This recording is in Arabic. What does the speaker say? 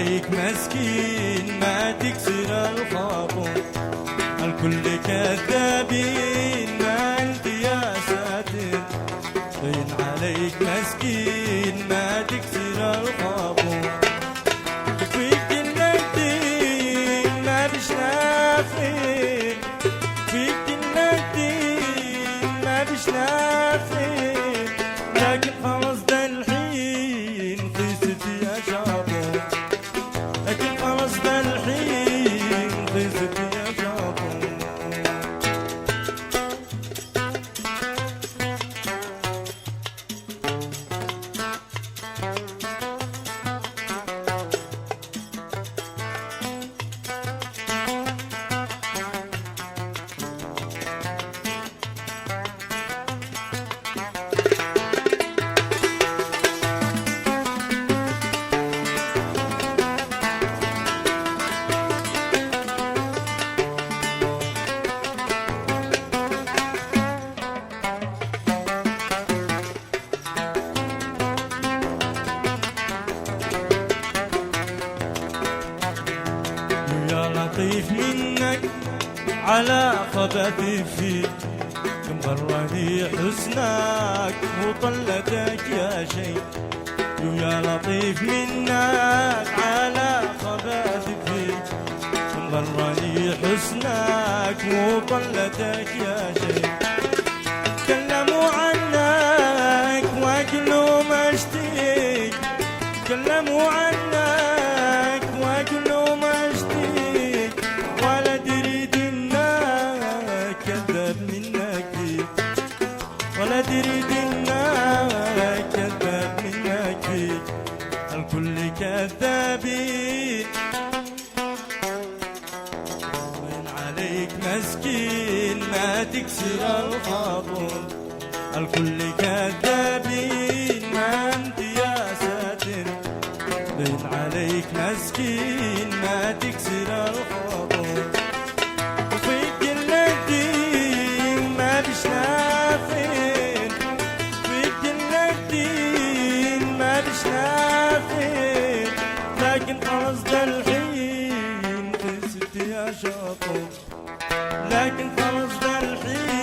عليك مسكين ما تكسر الخاطر، الكل كذابين ما انت يا ساتر. باين عليك مسكين ما تكسر الخاطر، فيك الندين ما بش نافين، فيك الندين ما بش نافين، لكن خلاص ده الحين خيست يا شاطر، لكن خلاص ده الحين خيست يا شاطر. لطيف منك على خبثي فيك، مغرني حسنك وطلتك يا شيء. يا لطيف منك على خبثي فيك، مغرني حسنك وطلتك يا شيء. تكلموا عنك واكلوا ما اشتيك، تكلموا عنك واكلوا ما اشتيك، ولا تريد انك كذاب منك فيك، ولا تريد انك كذاب منك فيك، الكل كذابين. وين عليك مسكين ما تكسر الخاطر، الكل كذابين ما انت يا ساتر. باين عليك مسكين ما تكسر الخاطر، وفيك الندين ما بش نافين، فيك الندين ما بش نافين، لكن خلاص ده الحين خلصت يا شاطر، لكن خلاص ده الحين